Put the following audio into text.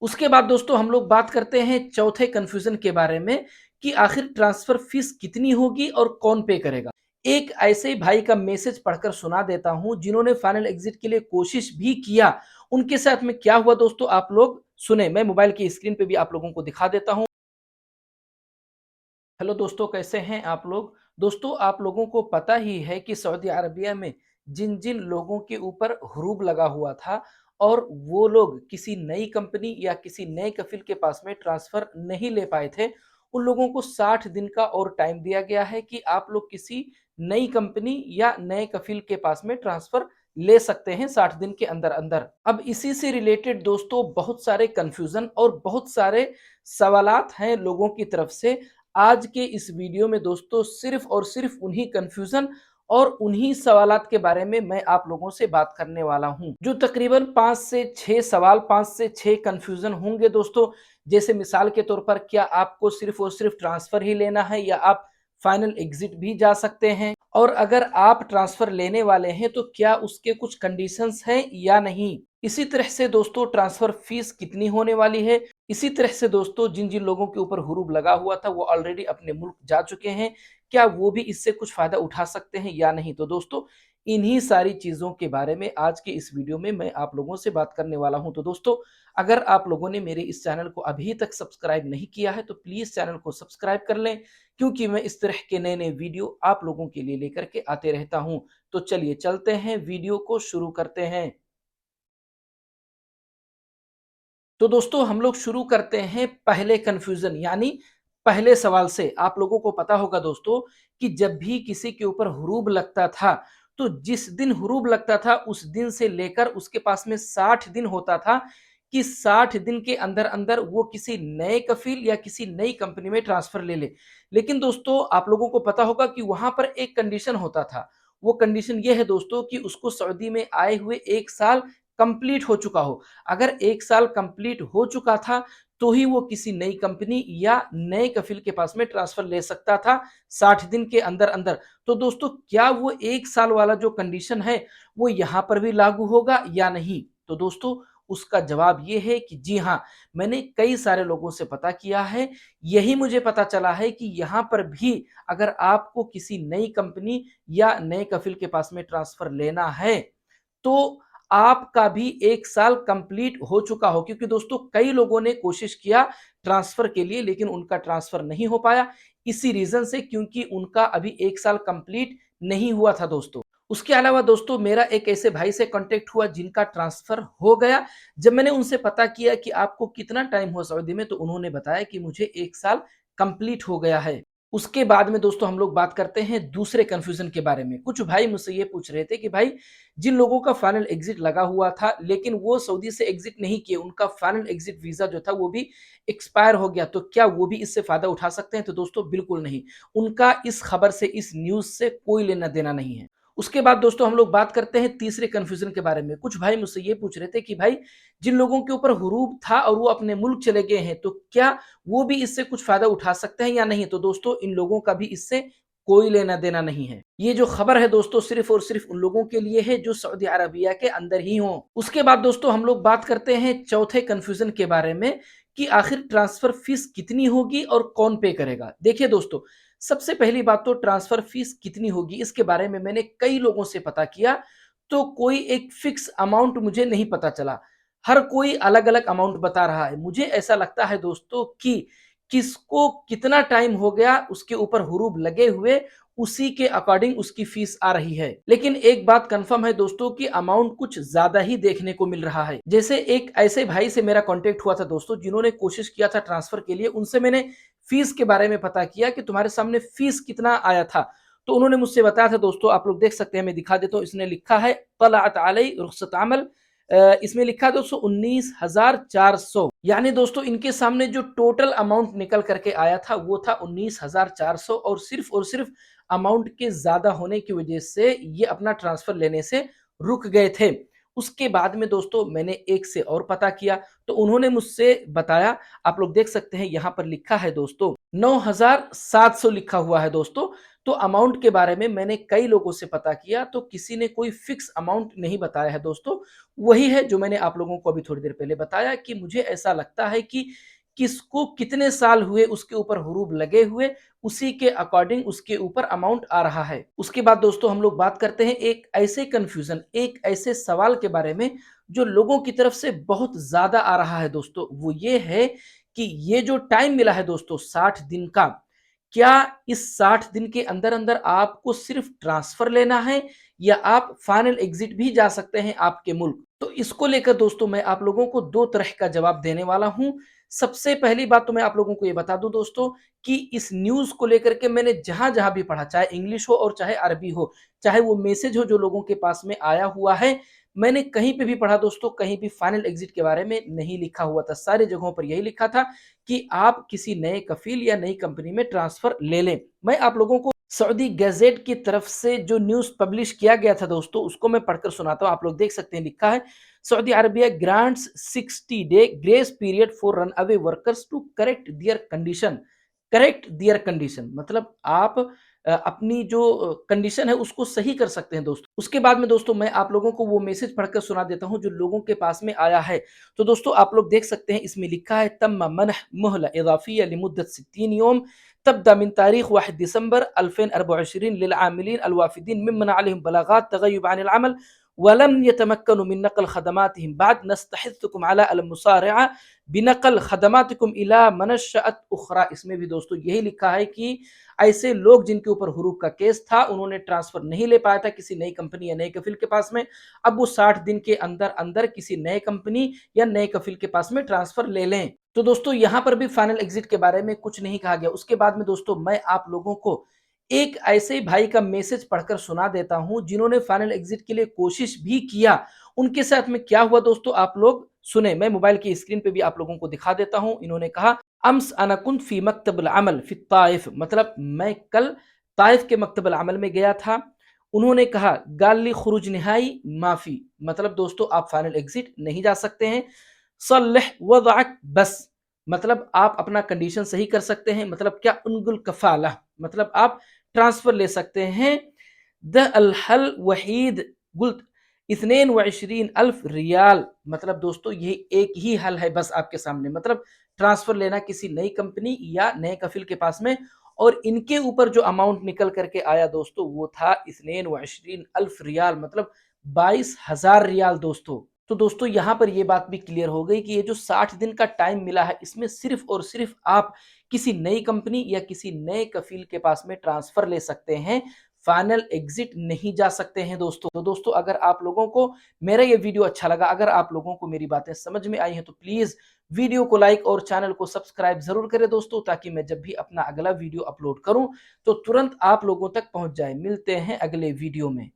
उसके बाद दोस्तों हम लोग बात करते हैं चौथे कंफ्यूजन के बारे में कि आखिर ट्रांसफर फीस कितनी होगी और कौन पे करेगा। एक ऐसे भाई का मैसेज पढ़कर सुना देता हूं जिन्होंने फाइनल एग्जिट के लिए कोशिश भी किया। उनके साथ में क्या हुआ दोस्तों, आप लोग सुने। मैं मोबाइल की स्क्रीन पे भी आप लोगों को दिखा देता हूं। हेलो दोस्तों, कैसे हैं आप लोग। दोस्तों, आप लोगों को पता ही है कि सऊदी अरबिया में जिन जिन लोगों के ऊपर हुरूब लगा हुआ था और वो लोग किसी नई कंपनी या किसी नए कफिल के पास में ट्रांसफर नहीं ले पाए थे, उन लोगों को 60 दिन का और टाइम दिया गया है कि आप लोग किसी नई कंपनी या नए कफिल के पास में ट्रांसफर ले सकते हैं 60 दिन के अंदर अंदर। अब इसी से रिलेटेड दोस्तों बहुत सारे कंफ्यूजन और बहुत सारे सवालात हैं लोगों की तरफ से। आज के इस वीडियो में दोस्तों सिर्फ और सिर्फ उन्हीं कंफ्यूजन और उन्हीं सवालात के बारे में मैं आप लोगों से बात करने वाला हूं, जो तकरीबन 5 से 6 सवाल, 5 से 6 कंफ्यूजन होंगे दोस्तों। जैसे मिसाल के तौर पर, क्या आपको सिर्फ और सिर्फ ट्रांसफर ही लेना है या आप फाइनल एग्जिट भी जा सकते हैं, और अगर आप ट्रांसफर लेने वाले हैं तो क्या उसके कुछ कंडीशंस हैं या नहीं। इसी तरह से दोस्तों ट्रांसफर फीस कितनी होने वाली है। इसी तरह से दोस्तों जिन जिन लोगों के ऊपर हुरूब लगा हुआ था वो ऑलरेडी अपने मुल्क जा चुके हैं, क्या वो भी इससे कुछ फायदा उठा सकते हैं या नहीं। तो दोस्तों इन्हीं सारी चीजों के बारे में आज के इस वीडियो में मैं आप लोगों से बात करने वाला हूं। तो दोस्तों अगर आप लोगों ने मेरे इस चैनल को अभी तक सब्सक्राइब नहीं किया है तो प्लीज चैनल को सब्सक्राइब कर लें, क्योंकि मैं इस तरह के नए नए वीडियो आप लोगों के लिए लेकर के आते रहता हूं। तो चलिए चलते हैं, वीडियो को शुरू करते हैं। तो दोस्तों हम लोग शुरू करते हैं पहले कंफ्यूजन यानी पहले सवाल से। आप लोगों को पता होगा दोस्तों कि जब भी किसी के ऊपर हुरूब लगता था, तो जिस दिन हुरूब लगता था उस दिन से लेकर उसके पास में 60 दिन होता था कि 60 दिन के अंदर अंदर वो किसी नए कफील या किसी नई कंपनी में ट्रांसफर ले ले। लेकिन दोस्तों आप लोगों को पता होगा कि वहां पर एक कंडीशन होता था। वो कंडीशन ये है दोस्तों कि उसको सऊदी में आए हुए 1 साल कंप्लीट हो चुका हो। अगर 1 साल कंप्लीट हो चुका था तो ही वो किसी नई कंपनी या नए कफिल के पास में ट्रांसफर ले सकता था 60 दिन के अंदर अंदर। तो दोस्तों क्या वो 1 साल वाला जो कंडीशन है वो यहां पर भी लागू होगा या नहीं। तो दोस्तों उसका जवाब ये है कि जी हाँ, मैंने कई सारे लोगों से पता किया है, यही मुझे पता चला है कि यहां पर भी अगर आपको किसी नई कंपनी या नए कफिल के पास में ट्रांसफर लेना है तो आपका भी 1 साल कंप्लीट हो चुका हो। क्योंकि दोस्तों कई लोगों ने कोशिश किया ट्रांसफर के लिए लेकिन उनका ट्रांसफर नहीं हो पाया, इसी रीजन से क्योंकि उनका अभी 1 साल कंप्लीट नहीं हुआ था दोस्तों। उसके अलावा दोस्तों मेरा एक ऐसे भाई से कांटेक्ट हुआ जिनका ट्रांसफर हो गया। जब मैंने उनसे पता किया कि आपको कितना टाइम हुआ सऊदी में, तो उन्होंने बताया कि मुझे 1 साल कंप्लीट हो गया है। उसके बाद में दोस्तों हम लोग बात करते हैं दूसरे कंफ्यूजन के बारे में। कुछ भाई मुझसे ये पूछ रहे थे कि भाई जिन लोगों का फाइनल एग्जिट लगा हुआ था लेकिन वो सऊदी से एग्जिट नहीं किए, उनका फाइनल एग्जिट वीजा जो था वो भी एक्सपायर हो गया, तो क्या वो भी इससे फायदा उठा सकते हैं। तो दोस्तों बिल्कुल नहीं, उनका इस खबर से, इस न्यूज से कोई लेना देना नहीं है। उसके बाद दोस्तों हम लोग बात करते हैं तीसरे कंफ्यूजन के बारे में। कुछ भाई मुझसे ये पूछ रहे थे कि भाई जिन लोगों के ऊपर हुरूब था और वो अपने मुल्क चले गए हैं, तो क्या वो भी इससे कुछ फायदा उठा सकते हैं या नहीं। तो दोस्तों इन लोगों का भी इससे कोई लेना देना नहीं है। ये जो खबर है दोस्तों सिर्फ और सिर्फ उन लोगों के लिए है जो सऊदी अरबिया के अंदर ही हो। उसके बाद दोस्तों हम लोग बात करते हैं चौथे कंफ्यूजन के बारे में कि आखिर ट्रांसफर फीस कितनी होगी और कौन पे करेगा। देखिए दोस्तों, सबसे पहली बात तो ट्रांसफर फीस कितनी होगी इसके बारे में मैंने कई लोगों से पता किया, तो कोई एक फिक्स अमाउंट मुझे नहीं पता चला। हर कोई अलग अलग अमाउंट बता रहा है। मुझे ऐसा लगता है दोस्तों कि किसको कितना टाइम हो गया उसके ऊपर हुरूब लगे हुए, उसी के अकॉर्डिंग उसकी फीस आ रही है। लेकिन एक बात कंफर्म है दोस्तों कि अमाउंट कुछ ज्यादा ही देखने को मिल रहा है। जैसे एक ऐसे भाई से मेरा कांटेक्ट हुआ था दोस्तों जिन्होंने कोशिश किया था ट्रांसफर के लिए, उनसे मैंने फीस के बारे में पता किया कि तुम्हारे सामने फीस कितना आया था। तो उन्होंने मुझसे बताया था दोस्तों, आप लोग देख सकते हैं, मैं दिखा देता हूँ। इसने लिखा है तलअत अलई रुखसत अमल, इसमें लिखा है दोस्तों 19,400। यानी दोस्तों इनके सामने जो टोटल अमाउंट निकल करके आया था वो था 19,400, और सिर्फ अमाउंट के ज्यादा होने की वजह से ये अपना ट्रांसफर लेने से रुक गए थे। उसके बाद में दोस्तों मैंने एक से और पता किया तो उन्होंने मुझसे बताया, आप लोग देख सकते हैं यहां पर लिखा है दोस्तों 9,700 लिखा हुआ है दोस्तों। तो अमाउंट के बारे में मैंने कई लोगों से पता किया, तो किसी ने कोई फिक्स अमाउंट नहीं बताया है दोस्तों। वही है जो मैंने आप लोगों को अभी थोड़ी देर पहले बताया कि मुझे ऐसा लगता है कि किसको कितने साल हुए उसके ऊपर हुरूब लगे हुए, उसी के अकॉर्डिंग उसके ऊपर अमाउंट आ रहा है। उसके बाद दोस्तों हम लोग बात करते हैं एक ऐसे कन्फ्यूजन, एक ऐसे सवाल के बारे में जो लोगों की तरफ से बहुत ज्यादा आ रहा है दोस्तों। वो ये है कि ये जो टाइम मिला है दोस्तों 60 दिन का, क्या इस 60 दिन के अंदर अंदर आपको सिर्फ ट्रांसफर लेना है या आप फाइनल एग्जिट भी जा सकते हैं आपके मुल्क। तो इसको लेकर दोस्तों मैं आप लोगों को दो तरह का जवाब देने वाला हूं। सबसे पहली बात तो मैं आप लोगों को ये बता दूं दोस्तों कि इस न्यूज को लेकर के मैंने जहां जहां भी पढ़ा, चाहे इंग्लिश हो और चाहे अरबी हो, चाहे वो मैसेज हो जो लोगों के पास में आया हुआ है, मैंने कहीं पे भी पढ़ा दोस्तों, कहीं भी फाइनल एग्जिट के बारे में नहीं लिखा हुआ था। सारी जगहों पर यही लिखा था कि आप किसी नए कफील या नई कंपनी में ट्रांसफर ले लें। मैं आप लोगों को सऊदी गैजेट की तरफ से जो न्यूज पब्लिश किया गया था दोस्तों, उसको मैं पढ़कर सुनाता हूं। आप लोग देख सकते हैं, लिखा है Saudi Arabia grants 60-day grace period for runaway workers to correct their condition. Correct their condition मतलब आप अपनी जो कंडीशन है उसको सही कर सकते हैं दोस्तों। उसके बाद में दोस्तों मैं आप लोगों को वो मैसेज पढ़कर सुना देता हूं जो लोगों के पास में आया है। तो दोस्तों आप लोग देख सकते हैं, इसमें लिखा है तम मनह मुहला इजाफिया लिमुद्दत 60 यौम तब्दा मिन तारीख 1 दिसंबर 2024 लिलआमिलीन अलवाफिदीन मिम्मन अलैहिम बलागात तगय्युब अनिल अमल वलम यतमक्कनु मिन नक़ल खदमातिहिम बाद नस्तहिद्दुकुम अला अल मुसारिआ बिनक़ल खदमातिकुम इला मनशअत उखरा। इसमें भी दोस्तों यही लिखा है कि ऐसे लोग जिनके ऊपर हुरूब का केस था, उन्होंने ट्रांसफर नहीं ले पाया था किसी नई कंपनी या नए कफिल के पास में, अब वो 60 दिन के अंदर अंदर किसी नए कंपनी या नए कफिल के पास में ट्रांसफर ले लें। तो दोस्तों यहां पर भी फाइनल एग्जिट के बारे में कुछ नहीं कहा गया। उसके बाद में दोस्तों मैं आप लोगों को एक ऐसे भाई का मैसेज पढ़कर सुना देता हूं जिन्होंने फाइनल एग्जिट के लिए कोशिश भी किया। उनके साथ में क्या हुआ दोस्तों आप लोग सुने, मैं मोबाइल की स्क्रीन पे भी आप लोगों को दिखा देता हूं। इन्होंने कहा अम्स अना कुन्त फी मकतबल अमल फी ताइफ, मतलब मैं कल ताइफ के मकतबल अमल में गया था। उन्होंने कहा गाली खुरुज निहाई माफी, मतलब दोस्तों आप फाइनल एग्जिट नहीं जा सकते हैं। सल्लह वदअक बस, मतलब आप अपना कंडीशन सही कर सकते हैं। मतलब क्या उनगुल कफाला, मतलब आप ट्रांसफर ले सकते हैं। द अलहल वहीद गुल्त इतनेन व 20,000 रियाल, मतलब दोस्तों ये एक ही हल है बस आपके सामने, मतलब ट्रांसफर लेना किसी नई कंपनी या नए कफिल के पास में। और इनके ऊपर जो अमाउंट निकल करके आया दोस्तों वो था इतनेन व 20,000 रियाल, मतलब 22,000 रियाल दोस्तों। तो दोस्तों यहाँ पर ये बात भी क्लियर हो गई कि ये जो 60 दिन का टाइम मिला है, इसमें सिर्फ और सिर्फ आप किसी नई कंपनी या किसी नए कफील के पास में ट्रांसफर ले सकते हैं, फाइनल एग्जिट नहीं जा सकते हैं दोस्तों। तो दोस्तों अगर आप लोगों को मेरा ये वीडियो अच्छा लगा, अगर आप लोगों को मेरी बातें समझ में आई हैं, तो प्लीज वीडियो को लाइक और चैनल को सब्सक्राइब जरूर करें दोस्तों, ताकि मैं जब भी अपना अगला वीडियो अपलोड करूं तो तुरंत आप लोगों तक पहुंच जाए। मिलते हैं अगले वीडियो में।